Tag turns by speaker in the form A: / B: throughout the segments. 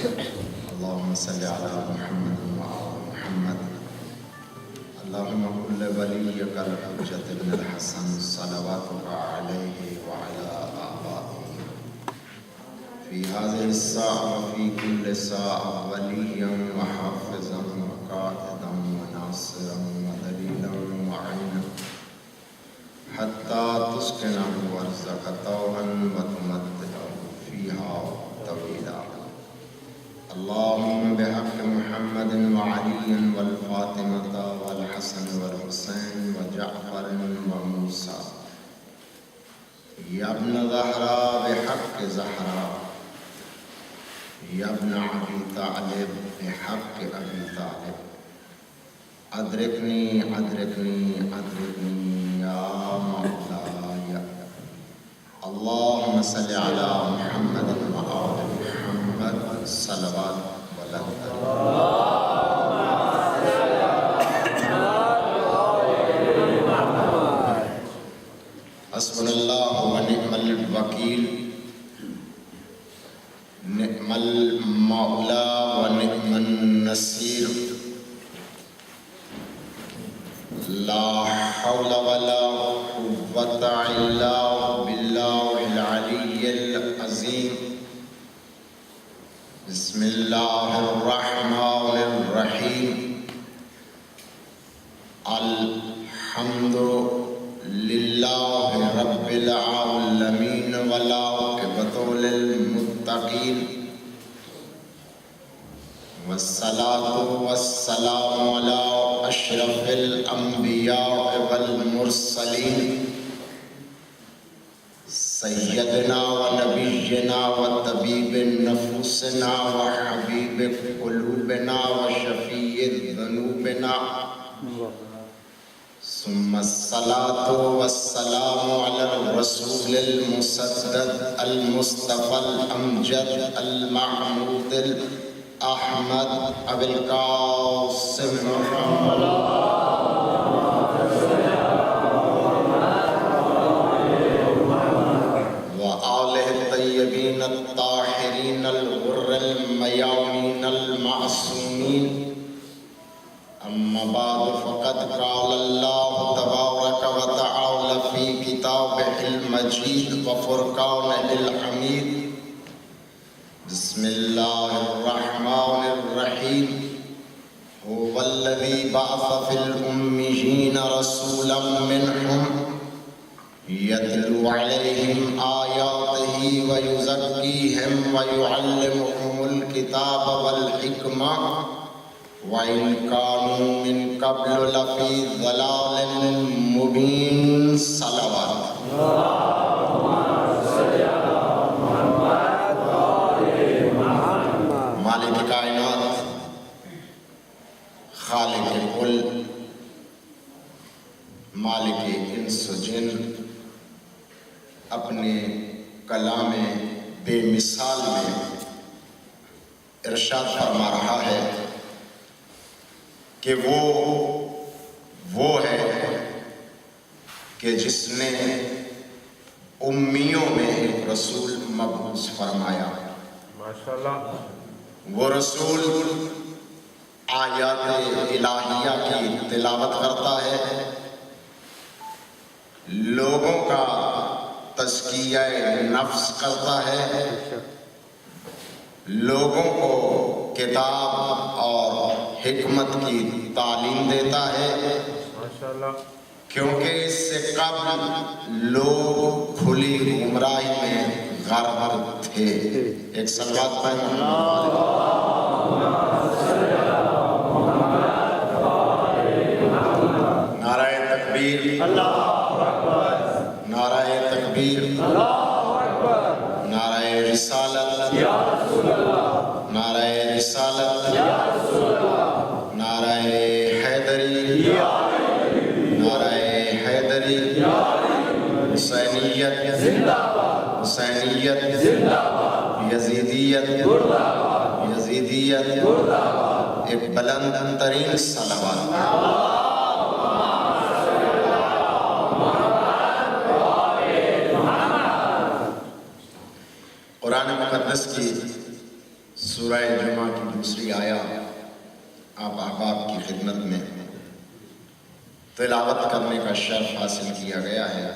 A: اللهم صل على محمد وعلى محمد. اللهم كن لوليك الحجة بن الحسن صلواتك عليه وعلى آبائه في هذه الساعة وفي كل ساعة وليا وحافظا وقائدا وناصرا ودليلا ومعينا حتى تسكنه أرضك طوعا وتمتعه فيها طويلا. اللهم بحق محمد وعلي والفاطمة والحسن والحسين وجعفر وموسى يا ابن زهراء بحق زهراء يا ابن أبي طالب بحق أبي طالب أدركني أدركني أدركني يا مولاي. اللهم صل على محمد وآل محمد صلوات ولا حسبنا الله ونعم الوكيل نعم المولى ونعم النصير. لا حول ولا قوة إلا بالله العلي العظيم. بسم الله الرحمن الرحيم. الحمد لله رب العالمين والعاقبة للمتقين والصلاة والسلام على أشرف الأنبياء والمرسلين سيدنا ونبينا وطبيب نفوسنا وحبيب قلوبنا وشفيع ذنوبنا ثم الصلاة والسلام على الرسول المسدد المصطفى الأمجد المحمود الأحمد أبي القاسم محمد وآله الطيبين الطاهرين الغر الميامين المعصومين. أما بعد فقد قال الله تبارك وتعالى في كتابه المجيد وفرقانه الحميد. بسم الله الرحمن الرحيم. هو الذي بعث في الأميين رسولا منهم يتلو عليهم آياته ويزكيهم ويعلمهم الكتاب والحكمة وإن كانوا من قبل لفي ضلال مبين. صلوات. مالک کائنات خالق کل مالک انس و جن اپنے کلام بے مثال میں ارشاد فرما رہا ہے کہ وہ ہے کہ جس نے امیوں میں ایک رسول مبعوث فرمایا.
B: ماشاءاللہ.
A: وہ رسول آیات الہیہ کی تلاوت کرتا ہے، لوگوں کا تزکیہ نفس کرتا ہے، لوگوں کو کتاب اور حکمت کی تعلیم دیتا ہے. کیونکہ اس سے قبل لوگ کھلی گمراہی میں غرق تھے. ایک صلوات پڑھیں. نعرہ تکبیر. نعرہ تکبیر. نعرہ رسالت. نعرہ رسالت. نعرہ حیدری. نعرہ حیدری. حسینیت حسینیت. یزیدیت یزیدیت. ایک بلند ترین صلوات. قرآن مقدس کی سورہ جمعہ کی دوسری آیا آپ احباب کی خدمت میں تلاوت کرنے کا شرف حاصل کیا گیا ہے،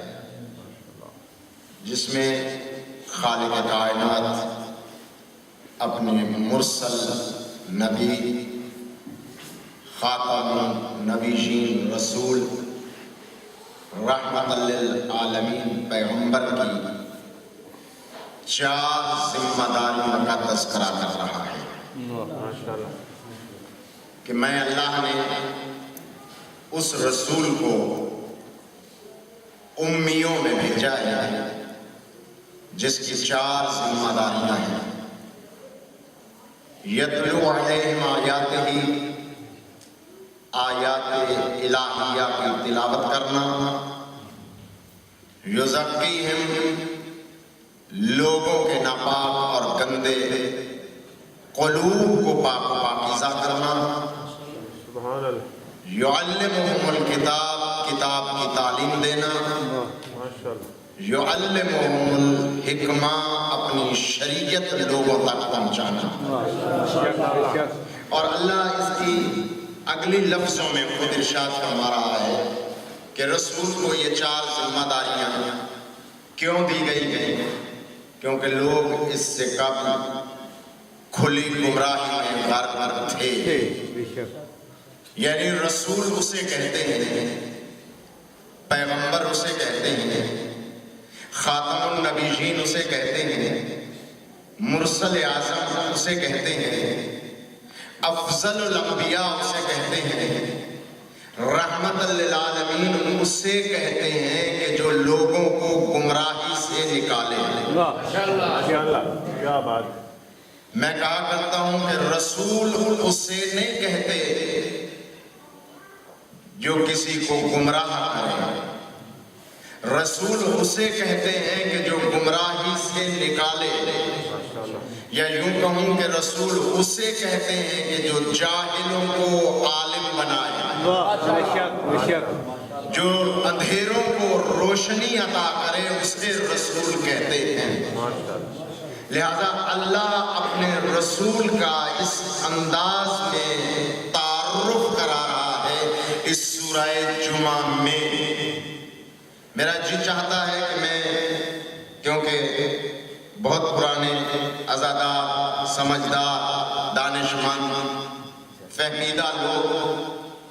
A: جس میں خالق کائنات اپنے مرسل نبی خاتم نبیین رسول رحمت للعالمین پیغمبر کی 4 ذمہ داریوں کا تذکرہ کر رہا ہے کہ میں اللہ نے اس رسول کو امیوں میں بھیجا ہے جس کی 4 ذمہ داریاں ہیں۔ یتلو علیہم آیاتہ، آیات الہیہ کی تلاوت کرنا، یزکیہم، لوگوں کے ناپاک اور گندے قلوب کو پاک و پاکیزہ کرنا، یعلمہم الکتاب، کتاب کی تعلیم دینا، یعلمہم الحکمہ، اپنی شریعت لوگوں تک پہنچانا۔ اور اللہ اس کی اگلی لفظوں میں خود ارشاد فرما رہا ہے کہ رسول کو یہ 4 ذمہ داریاں کیوں دی گئی؟ کیونکہ لوگ اس سے قبل کھلی گمراہی میں غرق تھے۔ یعنی رسول اسے کہتے ہیں، پیغمبر اسے کہتے ہیں، خاتم النبیین اسے کہتے ہیں، مرسل اعظم اسے کہتے ہیں، افضل الانبیاء اسے کہتے ہیں، رحمت للعالمین اسے کہتے ہیں کہ جو لوگوں کو گمراہی سے نکالے۔
B: کیا بات!
A: میں کہا کرتا ہوں کہ رسول اسے نہیں کہتے جو کسی کو گمراہ کرے، رسول اسے کہتے ہیں کہ جو گمراہی سے نکالے، یا یوں کہوں کہ رسول اسے کہتے ہیں کہ جو جاہلوں کو عالم بنائے، جو اندھیروں کو روشنی عطا کرے، اسے رسول کہتے ہیں۔ لہذا اللہ اپنے رسول کا اس انداز میں تعارف کرا رہا ہے اس سورہ جمعہ میں۔ میرا جی چاہتا ہے کہ میں، کیونکہ بہت پرانے عزادار، سمجھدار، دانشمند، فہمیدہ لوگ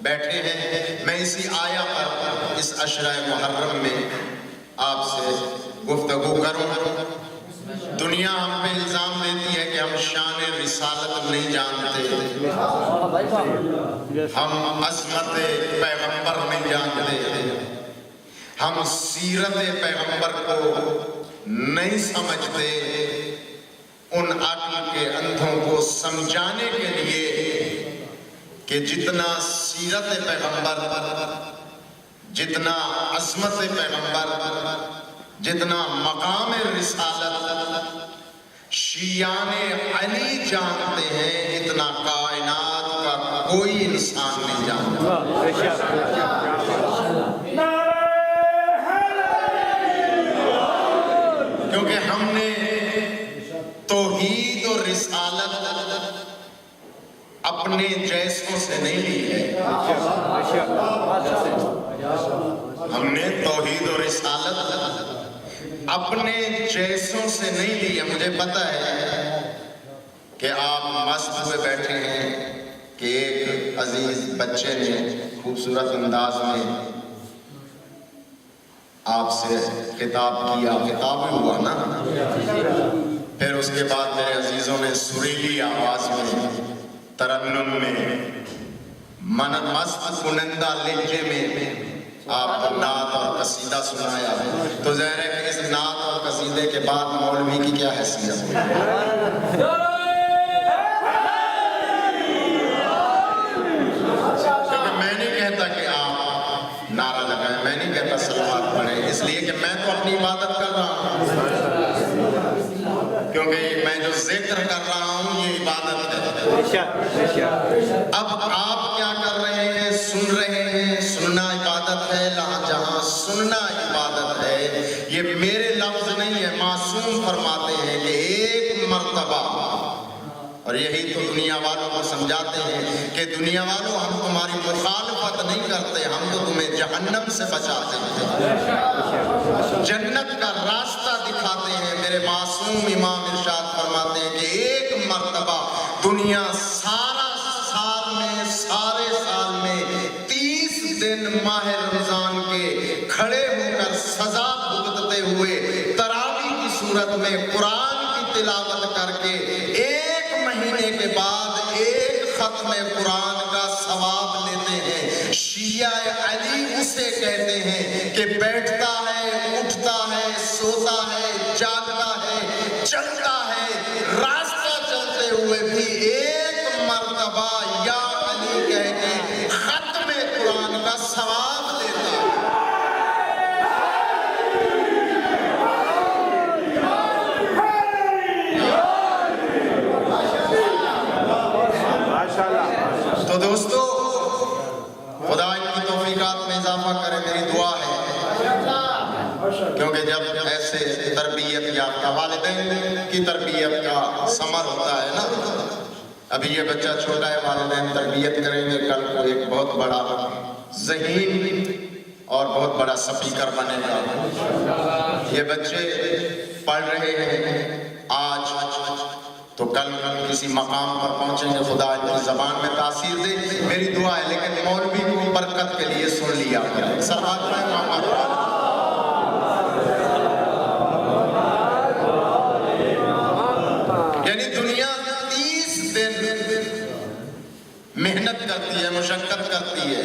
A: بیٹھے ہیں، میں اسی آیا پر اس عشرہ محرم میں آپ سے گفتگو کروں۔ دنیا ہم پہ الزام دیتی ہے کہ ہم شان رسالت نہیں جانتے، ہم عظمت پیغمبر نہیں جانتے، ہم سیرت پیغمبر کو نہیں سمجھتے۔ ان عقل کے اندھوں کو سمجھانے کے لیے کہ جتنا سیرت پیغمبر، جتنا عظمت پیغمبر، جتنا مقام رسالت شیعان علی جانتے ہیں، اتنا کائنات کا کوئی انسان نہیں جانتا۔ کیونکہ ہم نے توحید اور رسالت اپنے جیسوں سے نہیں لی ہے، ہم نے توحید اور رسالت اپنے جیسوں سے نہیں لی ہے۔ مجھے پتہ ہے کہ آپ مست ہوئے بیٹھے ہیں کہ ایک عزیز بچے نے خوبصورت انداز میں آپ سے خطاب کیا، خطاب ہوا نا، پھر اس کے بعد میرے عزیزوں نے سریلی آواز میں، ترنم میں، مست کنندہ لہجے میں آپ کو نعت اور قصیدہ سنایا ہے۔ تو ظاہر ہے کہ اس نعت اور قصیدے کے بعد مولوی کی کیا حیثیت ہے؟ کیونکہ میں نہیں کہتا کہ آپ نعرہ لگائیں، میں نہیں کہتا صلوات پڑھیں، اس لیے کہ میں تو اپنی عبادت کر رہا ہوں، کیونکہ میں جو ذکر کر رہا ہوں یہ عبادت ہے۔ اب آپ کیا کر رہے ہیں؟ سن رہے ہیں، سننا عبادت ہے، جہاں سننا عبادت ہے، یہ میرے لفظ نہیں ہے، معصوم فرماتے ہیں کہ ایک مرتبہ اور یہی تو دنیا والوں کو سمجھاتے ہیں کہ دنیا والوں ہم تمہاری مخالفت نہیں کرتے، ہم تو تمہیں جہنم سے بچاتے ہیں، جنت کا راستہ دکھاتے ہیں۔ میرے معصوم امام ارشاد فرماتے ہیں کہ ایک مرتبہ دنیا سارے سال میں 30 دن ماہ رمضان کے کھڑے ہو کر سزا بھگتتے ہوئے تراویح کی صورت میں قرآن کی تلاوت کر کے ایک مہینے کے بعد ایک ختم قرآن کا ثواب لیتے ہیں۔ شیعہ علی اسے کہتے ہیں کہ بیٹھتا ہے، اٹھتا ہے، سوتا ہے، جاگتا ہے، چلتا ہے، راستہ چلتے ہوئے بھی ایک مرتبہ یا علی کہہ کے ختم قرآن کا ثواب لیتا ہے۔ تو دوستو، خدا ان کی توفیقات میں اضافہ کرے، میری دعا ہے، کیونکہ جب ایسے تربیت یافتہ والدین کی تربیت کا ثمر ہوتا ہے نا، ابھی یہ بچہ چھوٹا ہے، والدین تربیت کریں گے، کل کو ایک بہت بڑا ذہین اور بہت بڑا سپیکر بنے گا۔ یہ بچے پڑھ رہے ہیں آج تو کل کسی مقام پر پہنچیں گے، خدا ان کی زبان میں تاثیر دے، میری دعا ہے۔ لیکن مولوی کو برکت کے لیے سن لیا کریں، سب ہاتھ میں یعنی دنیا 30 دن محنت کرتی ہے، مشقت کرتی ہے،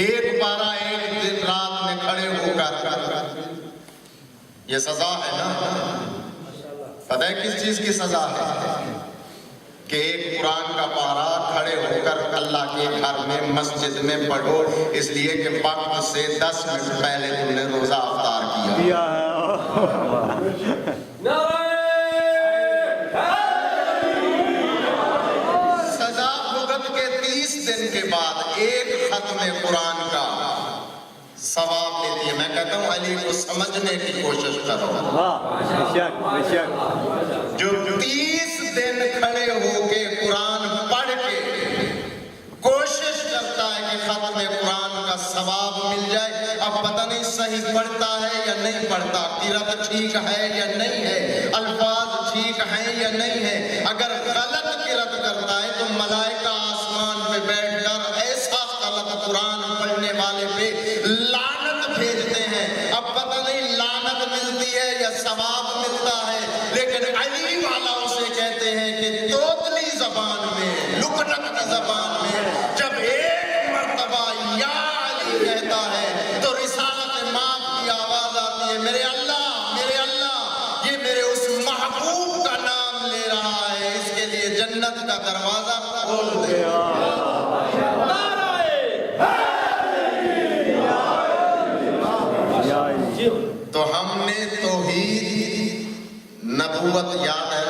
A: ایک پارا ایک دن رات میں کھڑے ہو کر، یہ سزا ہے نا۔ پتہ ہے کس چیز کی سزا ہے؟ کہ ایک قرآن کا پارا کھڑے ہو کر اللہ کے گھر میں مسجد میں پڑھو، اس لیے کہ وقت سے 10 منٹ پہلے تم نے روزہ افطار کیا۔ سزا بھگت کے 30 دن کے بعد ایک ختم قرآن کا ثواب لیتی ہے۔ میں کہتا ہوں علی کو سمجھنے کی کوشش کرو، جو 30 دن کھڑے ہو کے قرآن پڑھ کے کوشش کرتا ہے کہ ختم قرآن کا ثواب مل جائے۔ اب پتہ نہیں صحیح پڑھتا ہے یا نہیں پڑھتا، قرأت ٹھیک ہے یا نہیں ہے، الفاظ ٹھیک ہیں یا نہیں ہے۔ اگر غلط قرأت کرتا ہے تو ملائکہ آسمان پہ بیٹھ کر ایسا غلط قرآن پڑھنے والے پہ لعنت بھیجتے ہیں۔ اب پتہ نہیں لعنت ملتی ہے یا ثواب ملتا ہے، لیکن علی والا اسے کہتے ہیں کہ توتلی زبان میں، لکنت کی زبان میں جب ایک مرتبہ یا علی کہتا ہے تو رسالت ماں کی آواز آتی ہے، میرے اللہ، میرے اللہ، یہ میرے اس محبوب کا نام لے رہا ہے، اس کے لیے جنت کا دروازہ کھول دے۔ تو ہم نے توحید، نبوت یاد ہے،